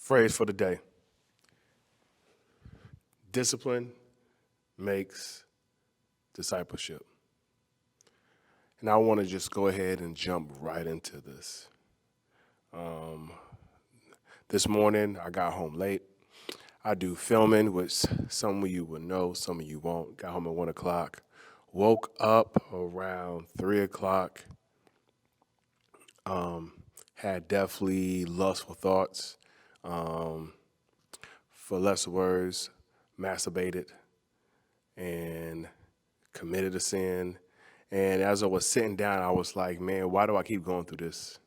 Phrase for the day. Discipline makes discipleship. And I want to just go ahead and jump right into this. This morning, I got home late. I do filming, which some of you will know, some of you won't. Got home at 1 o'clock. Woke up around 3 o'clock. Had definitely lustful thoughts. For less words, masturbated and committed a sin. And as I was sitting down, I was like, man, why do I keep going through this?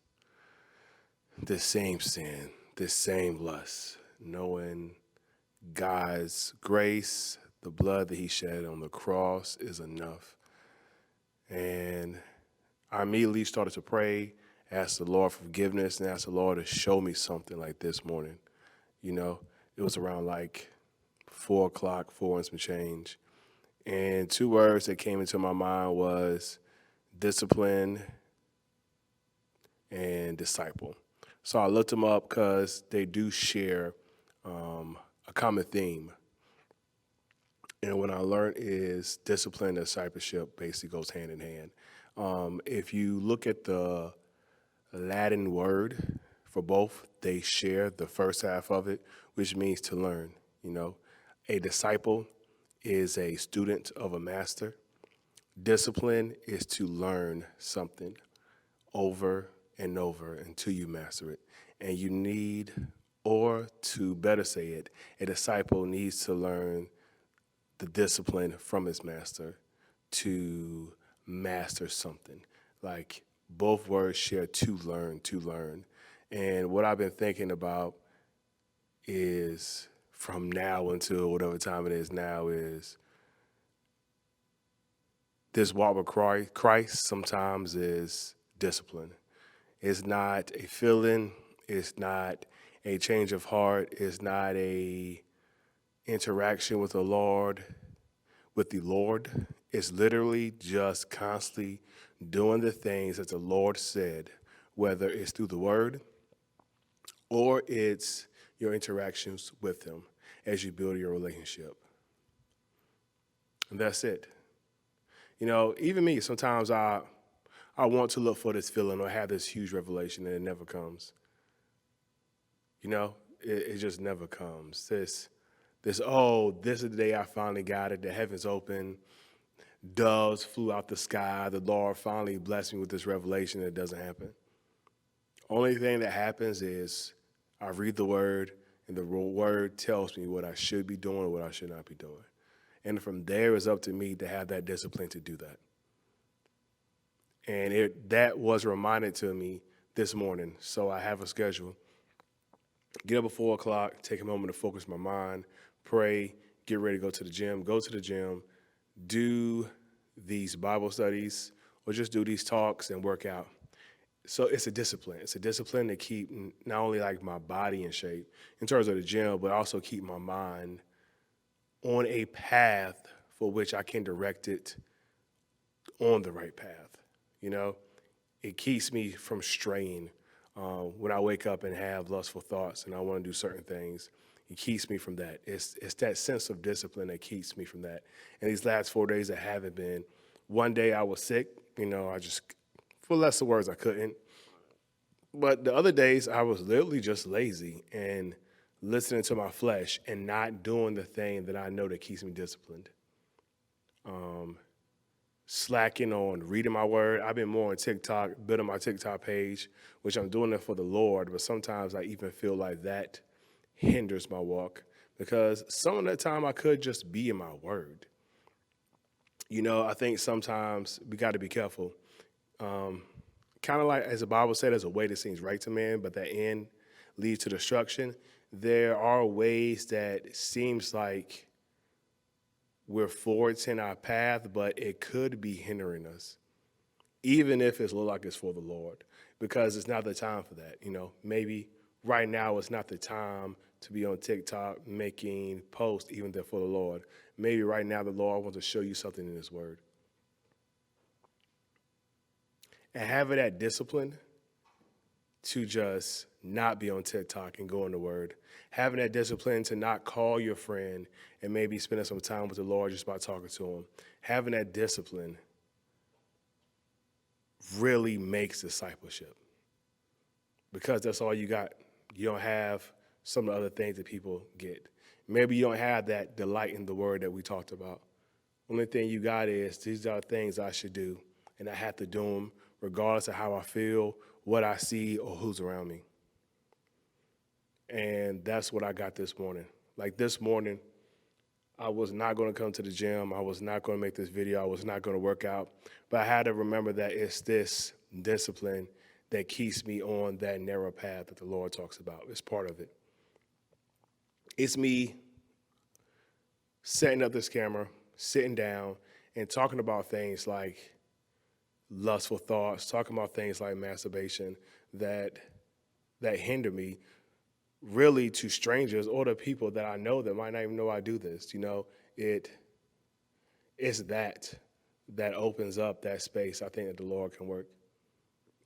This same sin, this same lust, knowing God's grace, the blood that he shed on the cross is enough. And I immediately started to pray, ask the Lord for forgiveness, and ask the Lord to show me something like this morning. You know, it was around like 4 o'clock, 4 and some change. And two words that came into my mind was discipline and disciple. So I looked them up because they do share a common theme. And what I learned is discipline and discipleship basically goes hand in hand. If you look at the Latin word for both, they share the first half of it, which means to learn. You know, a disciple is a student of a master. Discipline is to learn something over and over until you master it. And you need, or to better say it, a disciple needs to learn the discipline from his master to master something. Like both words share to learn. And what I've been thinking about is from now until whatever time it is now is this walk with Christ sometimes is discipline. It's not a feeling. It's not a change of heart. It's not a interaction with the Lord. It's literally just constantly doing the things that the Lord said, whether it's through the word or it's your interactions with him as you build your relationship. And that's it. You know, even me, sometimes I want to look for this feeling or have this huge revelation and it never comes. You know, it just never comes. This is the day I finally got it. The heavens open. Doves flew out the sky. The Lord finally blessed me with this revelation. It doesn't happen. Only thing that happens is I read the word and the word tells me what I should be doing or what I should not be doing. And from there, it's up to me to have that discipline to do that. And that was reminded to me this morning. So I have a schedule. Get up at 4 o'clock, take a moment to focus my mind, pray, get ready to go to the gym, do these Bible studies, or just do these talks and work out. So it's a discipline. It's a discipline to keep not only like my body in shape in terms of the gym, but also keep my mind on a path for which I can direct it on the right path. You know, it keeps me from straying. When I wake up and have lustful thoughts and I want to do certain things, it keeps me from that. It's that sense of discipline that keeps me from that. And these last 4 days that haven't been, one day I was sick, you know, I just, for less of words, I couldn't. But the other days I was literally just lazy and listening to my flesh and not doing the thing that I know that keeps me disciplined. Slacking on reading my word. I've been more on TikTok, building my TikTok page, which I'm doing it for the Lord, but sometimes I even feel like that hinders my walk because some of that time I could just be in my word. You know, I think sometimes we got to be careful. Kind of like, as the Bible said, there's a way that seems right to man, but that end leads to destruction. There are ways that seems like we're forwarding our path, but it could be hindering us, even if it looks like it's for the Lord, because it's not the time for that. You know, maybe right now it's not the time to be on TikTok making posts, even though for the Lord. Maybe right now the Lord wants to show you something in his word. And having that discipline to just not be on TikTok and go in the Word. Having that discipline to not call your friend and maybe spending some time with the Lord just by talking to him. Having that discipline really makes discipleship, because that's all you got. You don't have some of the other things that people get. Maybe you don't have that delight in the Word that we talked about. Only thing you got is, these are things I should do, and I have to do them regardless of how I feel, what I see, or who's around me. And that's what I got this morning. Like this morning, I was not going to come to the gym. I was not going to make this video. I was not going to work out. But I had to remember that it's this discipline that keeps me on that narrow path that the Lord talks about. It's part of it. It's me setting up this camera, sitting down, and talking about things like lustful thoughts, talking about things like masturbation that hinder me, really, to strangers or to people that I know that might not even know I do this. It's that opens up that space, I think, that the Lord can work,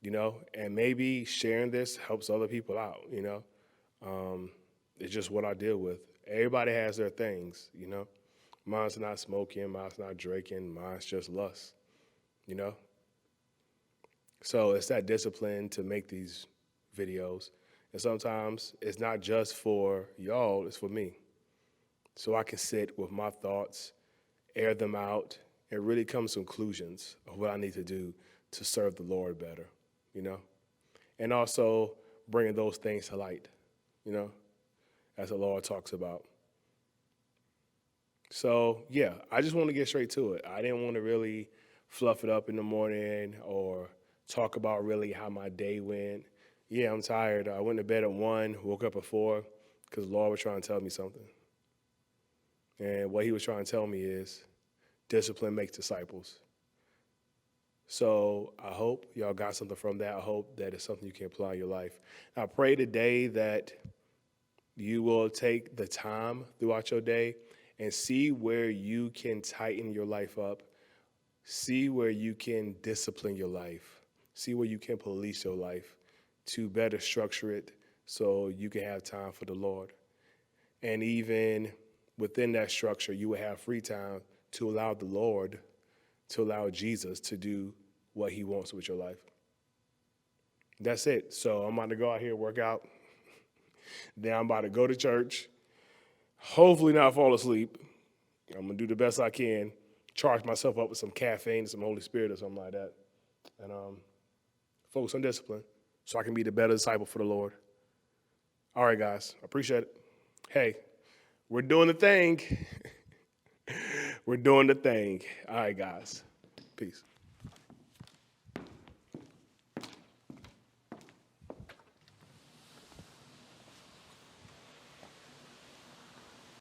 and maybe sharing this helps other people out. It's just what I deal with. Everybody has their things, Mine's not smoking, mine's not drinking, mine's just lust, So it's that discipline to make these videos. And sometimes it's not just for y'all, it's for me. So I can sit with my thoughts, air them out, and really come to conclusions of what I need to do to serve the Lord better, And also bringing those things to light, as the Lord talks about. So, yeah, I just want to get straight to it. I didn't want to really fluff it up in the morning or talk about really how my day went. Yeah, I'm tired. I went to bed at 1, woke up at 4, because the Lord was trying to tell me something. And what he was trying to tell me is discipline makes disciples. So I hope y'all got something from that. I hope that it's something you can apply in your life. I pray today that you will take the time throughout your day and see where you can tighten your life up. See where you can discipline your life. See where you can police your life to better structure it so you can have time for the Lord. And even within that structure, you will have free time to allow the Lord, to allow Jesus to do what he wants with your life. That's it. So I'm about to go out here and work out. Then I'm about to go to church. Hopefully not fall asleep. I'm going to do the best I can. Charge myself up with some caffeine, some Holy Spirit or something like that. And focus on discipline so I can be the better disciple for the Lord. All right, guys. I appreciate it. Hey, we're doing the thing. We're doing the thing. All right, guys. Peace.